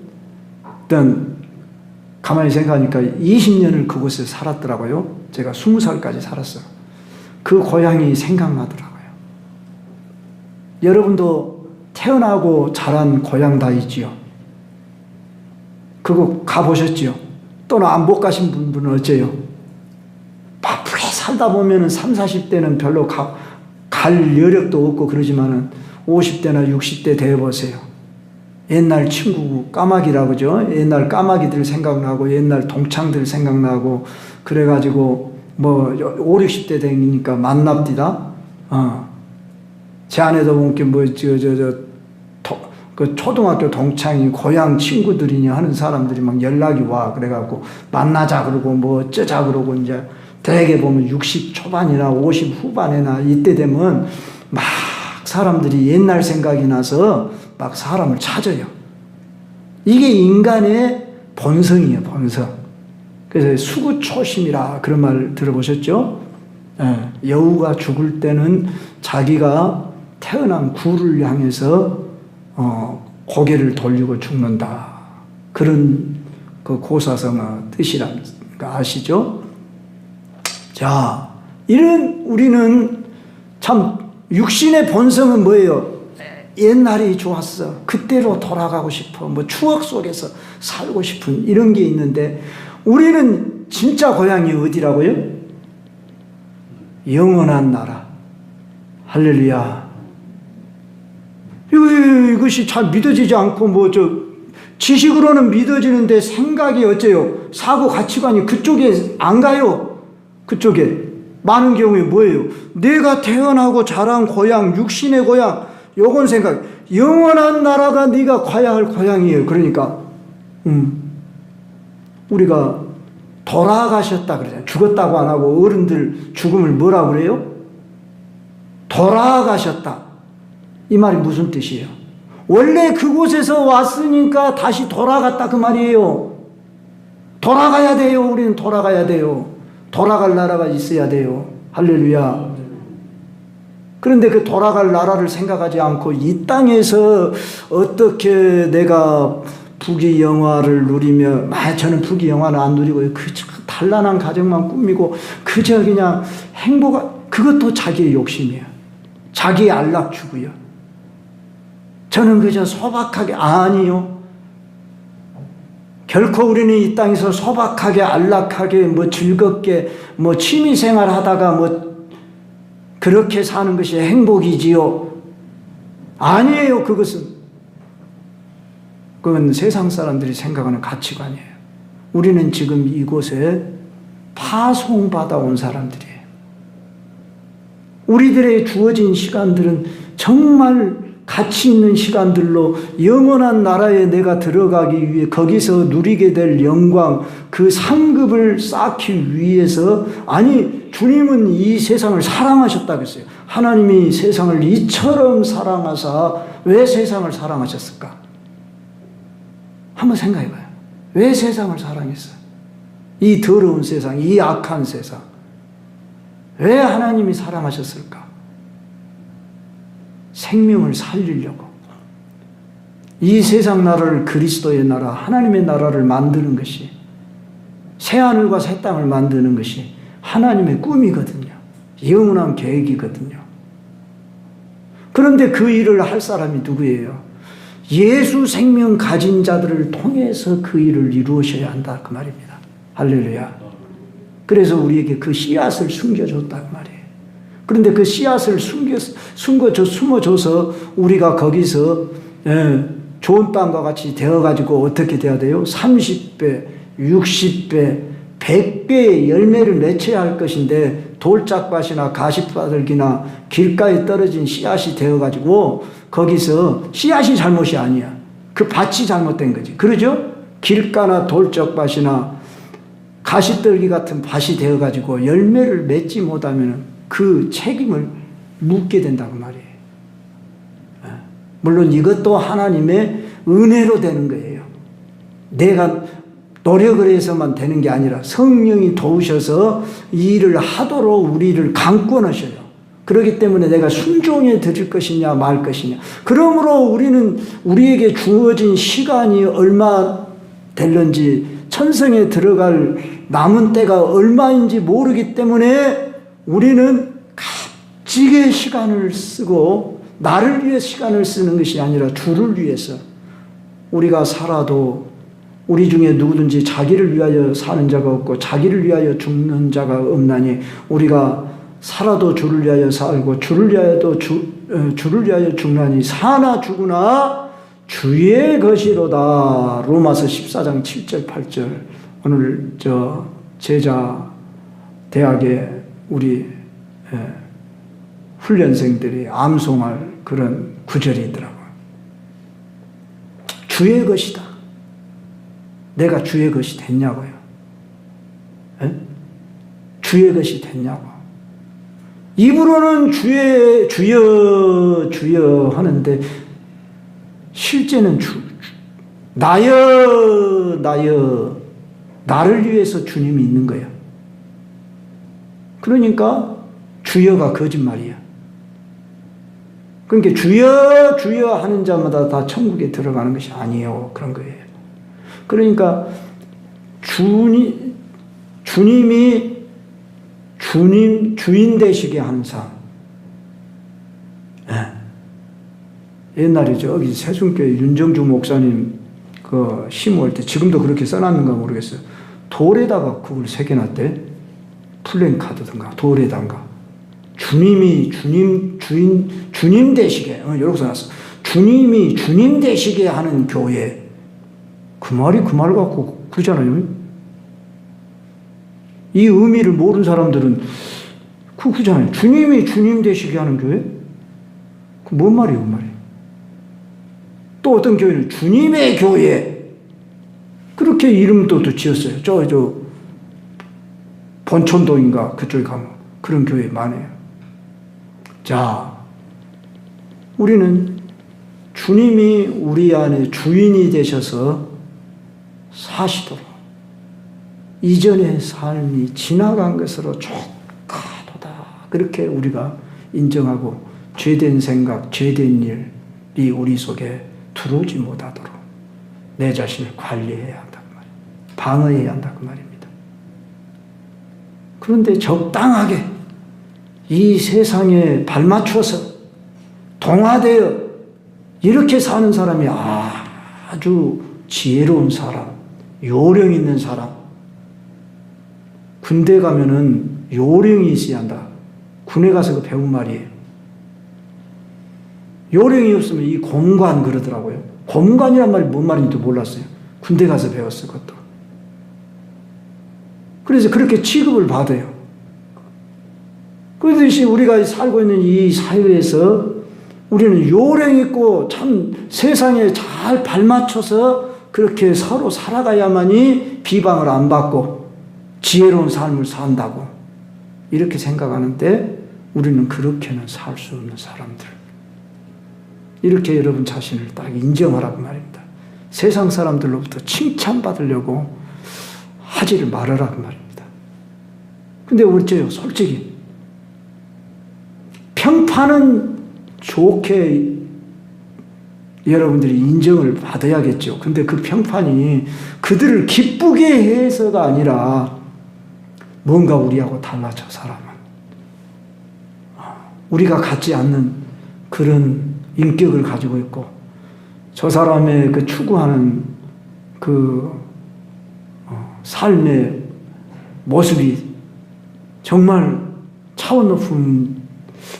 가만히 생각하니까 20년을 그곳에 살았더라고요. 제가 20살까지 살았어요. 그 고향이 생각나더라고요. 여러분도 태어나고 자란 고향 다 있지요? 그거 가보셨지요? 또는 안 못 가신 분은 어째요? 바쁘게 살다 보면은 30, 40대는 별로 갈 여력도 없고 그러지만은 50대나 60대 되어보세요. 옛날 친구 까마귀라고 그러죠. 옛날 까마귀들 생각나고 옛날 동창들 생각나고 그래가지고 뭐 5, 60대 되니까 만납디다. 제 아내도 보니까 뭐 그 초등학교 동창이 고향 친구들이냐 하는 사람들이 막 연락이 와. 그래갖고 만나자 그러고 뭐 어쩌자 그러고 이제 대개 보면 60 초반이나 50 후반이나 이때 되면 막 사람들이 옛날 생각이 나서 막 사람을 찾아요. 이게 인간의 본성이에요, 본성. 그래서 수구초심이라 그런 말 들어보셨죠? 여우가 죽을 때는 자기가 태어난 구를 향해서 고개를 돌리고 죽는다. 그런 그 고사성어 뜻이란 거 아시죠? 자, 이런 우리는 참 육신의 본성은 뭐예요? 옛날이 좋았어. 그때로 돌아가고 싶어. 뭐 추억 속에서 살고 싶은 이런 게 있는데 우리는 진짜 고향이 어디라고요? 영원한 나라. 할렐루야. 이것이 잘 믿어지지 않고 지식으로는 믿어지는데 생각이 어째요? 사고 가치관이 그쪽에 안 가요. 그쪽에. 많은 경우에 뭐예요? 내가 태어나고 자란 고향, 육신의 고향, 요건 생각. 영원한 나라가 네가 가야 할 고향이에요. 그러니까 우리가 돌아가셨다 그러잖아요. 죽었다고 안 하고 어른들 죽음을 뭐라 그래요? 돌아가셨다. 이 말이 무슨 뜻이에요? 원래 그곳에서 왔으니까 다시 돌아갔다 그 말이에요. 돌아가야 돼요. 우리는 돌아가야 돼요. 돌아갈 나라가 있어야 돼요. 할렐루야. 그런데 그 돌아갈 나라를 생각하지 않고 이 땅에서 어떻게 내가 부귀영화를 누리며, 저는 부귀영화는 안 누리고요. 그저 단란한 가정만 꾸미고 그저 그냥 그것도 자기의 욕심이에요. 자기의 안락주고요. 저는 그저 소박하게, 아니요. 결코 우리는 이 땅에서 소박하게, 안락하게, 즐겁게, 취미생활 하다가 그렇게 사는 것이 행복이지요. 아니에요, 그것은. 그건 세상 사람들이 생각하는 가치관이에요. 우리는 지금 이곳에 파송받아 온 사람들이에요. 우리들의 주어진 시간들은 정말 가치 있는 시간들로 영원한 나라에 내가 들어가기 위해 거기서 누리게 될 영광, 그 상급을 쌓기 위해서, 아니 주님은 이 세상을 사랑하셨다고 했어요. 하나님이 세상을 이처럼 사랑하사 왜 세상을 사랑하셨을까? 한번 생각해봐요. 왜 세상을 사랑했어요? 이 더러운 세상, 이 악한 세상. 왜 하나님이 사랑하셨을까? 생명을 살리려고. 이 세상 나라를 그리스도의 나라, 하나님의 나라를 만드는 것이, 새하늘과 새 땅을 만드는 것이 하나님의 꿈이거든요. 영원한 계획이거든요. 그런데 그 일을 할 사람이 누구예요? 예수 생명 가진 자들을 통해서 그 일을 이루셔야 한다 그 말입니다. 할렐루야. 그래서 우리에게 그 씨앗을 숨겨줬다 그 말이에요. 그런데 그 씨앗을 숨어줘서 우리가 거기서 좋은 땅과 같이 되어가지고 어떻게 돼야 돼요? 30배, 60배, 100배의 열매를 맺혀야 할 것인데 돌짝밭이나 가시바들기나 길가에 떨어진 씨앗이 되어가지고 거기서 씨앗이 잘못이 아니야. 그 밭이 잘못된 거지. 그러죠? 길가나 돌짝밭이나 가시떨기 같은 밭이 되어가지고 열매를 맺지 못하면 그 책임을 묻게 된다고 말이에요. 물론 이것도 하나님의 은혜로 되는 거예요. 내가 노력을 해서만 되는 게 아니라 성령이 도우셔서 이 일을 하도록 우리를 강권하셔요. 그렇기 때문에 내가 순종해 드릴 것이냐 말 것이냐. 그러므로 우리는 우리에게 주어진 시간이 얼마 될런지, 천성에 들어갈 남은 때가 얼마인지 모르기 때문에 우리는 값지게 시간을 쓰고 나를 위해 시간을 쓰는 것이 아니라 주를 위해서. 우리가 살아도 우리 중에 누구든지 자기를 위하여 사는 자가 없고 자기를 위하여 죽는 자가 없나니, 우리가 살아도 주를 위하여 살고 주를 위하여 죽나니 사나 죽으나 주의 것이로다. 로마서 14장 7절 8절. 오늘 제자 대학에 우리 훈련생들이 암송할 그런 구절이 있더라고요. 주의 것이다. 내가 주의 것이 됐냐고요. 주의 것이 됐냐고. 입으로는 주여 주여 하는데 실제는 나여 나를 위해서 주님이 있는 거야. 그러니까 주여가 거짓말이야. 그러니까 주여 주여 하는 자마다 다 천국에 들어가는 것이 아니에요. 그런 거예요. 그러니까 주님이 주인 되시게 하는 삶. 옛날에 저기 세순교회 윤정주 목사님 그 심호할 때 지금도 그렇게 써놨는가 모르겠어요. 돌에다가 그걸 새겨놨대. 플랜카드든가 돌에다가 주님이 주님 되시게 이렇게 써놨어. 주님이 주님 되시게 하는 교회. 그 말이 그 말 갖고 그러잖아요. 이 의미를 모르는 사람들은 그잖아요. 주님이 주님 되시게 하는 교회? 그 뭔 말이에요, 그 말이? 또 어떤 교회는 주님의 교회. 그렇게 이름도 또 지었어요. 저 본천동인가 그쪽에 가면 그런 교회 많아요. 자, 우리는 주님이 우리 안에 주인이 되셔서 사시도록 이전의 삶이 지나간 것으로 족하도다. 그렇게 우리가 인정하고 죄된 생각, 죄된 일이 우리 속에 들어오지 못하도록 내 자신을 관리해야 한다고 말이에요. 방어해야 한다고 말입니다. 그런데 적당하게 이 세상에 발맞춰서 동화되어 이렇게 사는 사람이 아주 지혜로운 사람, 요령 있는 사람. 군대 가면은 요령이 있어야 한다. 군에 가서 그 배운 말이에요. 요령이 없으면 이 곰관 그러더라고요. 곰관이란 말이 뭔 말인지도 몰랐어요. 군대 가서 배웠어요, 그것도. 그래서 그렇게 취급을 받아요. 그렇듯이 우리가 살고 있는 이 사회에서 우리는 요령 있고 참 세상에 잘 발맞춰서 그렇게 서로 살아가야만이 비방을 안 받고 지혜로운 삶을 산다고 이렇게 생각하는데 우리는 그렇게는 살 수 없는 사람들. 이렇게 여러분 자신을 딱 인정하라고 말입니다. 세상 사람들로부터 칭찬받으려고 하지를 말아라고 말입니다. 근데 어째요? 솔직히 평판은 좋게 여러분들이 인정을 받아야겠죠. 근데 그 평판이 그들을 기쁘게 해서가 아니라 뭔가 우리하고 달라져, 사람은. 우리가 갖지 않는 그런 인격을 가지고 있고, 저 사람의 그 추구하는 그 삶의 모습이 정말 차원 높은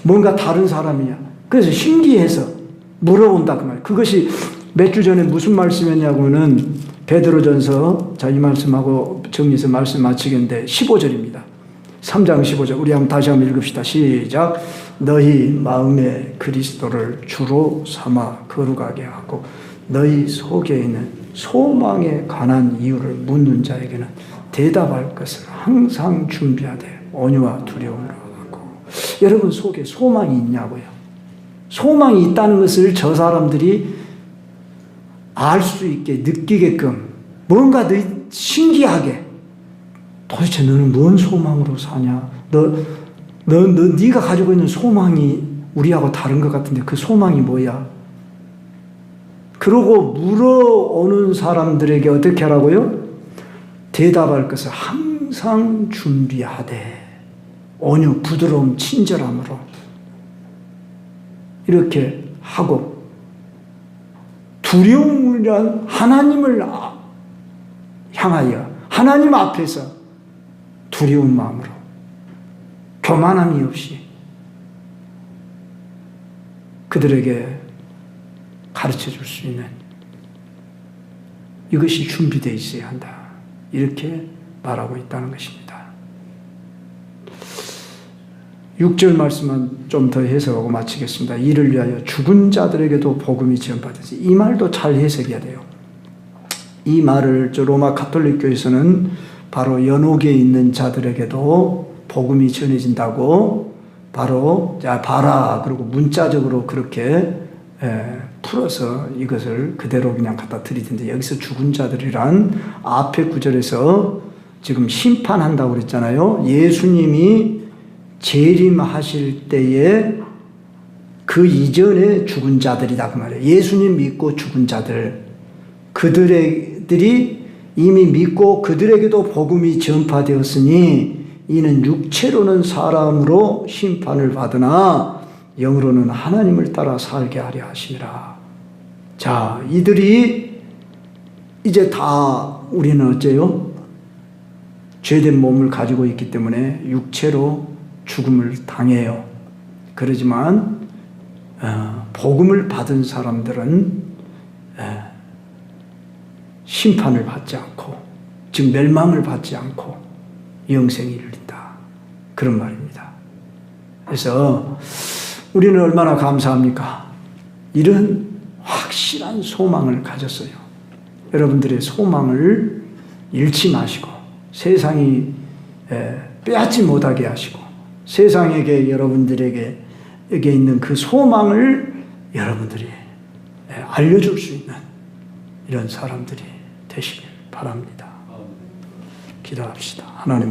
뭔가 다른 사람이야. 그래서 신기해서 물어본다 그 말. 그것이 몇 주 전에 무슨 말씀이었냐고는 베드로전서, 자, 이 말씀하고 정리해서 말씀 마치겠는데 15절입니다. 3장 15절. 우리 한번 다시 한번 읽읍시다. 시작. 너희 마음에 그리스도를 주로 삼아 거룩하게 하고 너희 속에 있는 소망에 관한 이유를 묻는 자에게는 대답할 것을 항상 준비하되 온유와 두려움으로 하고. 여러분 속에 소망이 있냐고요? 소망이 있다는 것을 저 사람들이 알 수 있게 느끼게끔 뭔가 신기하게 도대체 너는 뭔 소망으로 사냐? 네가 가지고 있는 소망이 우리하고 다른 것 같은데 그 소망이 뭐야? 그러고 물어오는 사람들에게 어떻게 하라고요? 대답할 것을 항상 준비하되 온유, 부드러운 친절함으로 이렇게 하고 두려움이란 하나님을 향하여 하나님 앞에서 두려운 마음으로 교만함이 없이 그들에게 가르쳐 줄 수 있는 이것이 준비되어 있어야 한다. 이렇게 말하고 있다는 것입니다. 6절 말씀은 좀 더 해석하고 마치겠습니다. 이를 위하여 죽은 자들에게도 복음이 전파되지. 이 말도 잘 해석해야 돼요. 이 말을 저 로마 가톨릭 교회에서는 바로 연옥에 있는 자들에게도 복음이 전해진다고 바로 자 봐라 그리고 문자적으로 그렇게 풀어서 이것을 그대로 그냥 갖다 드리던데, 여기서 죽은 자들이란 앞에 구절에서 지금 심판한다고 그랬잖아요. 예수님이 재림하실 때에 그 이전에 죽은 자들이다 그 말이에요. 예수님 믿고 죽은 자들, 그들이 이미 믿고 그들에게도 복음이 전파되었으니 이는 육체로는 사람으로 심판을 받으나 영으로는 하나님을 따라 살게 하려 하심이라. 자, 이들이 이제 다 우리는 어째요? 죄된 몸을 가지고 있기 때문에 육체로 죽음을 당해요. 그러지만 복음을 받은 사람들은 심판을 받지 않고, 즉 멸망을 받지 않고 영생이 이른다, 그런 말입니다. 그래서 우리는 얼마나 감사합니까? 이런 확실한 소망을 가졌어요. 여러분들의 소망을 잃지 마시고 세상이 빼앗지 못하게 하시고 세상에게, 여러분들에게 있는 그 소망을 여러분들이 알려줄 수 있는 이런 사람들이 되시길 바랍니다. 기도합시다. 하나님.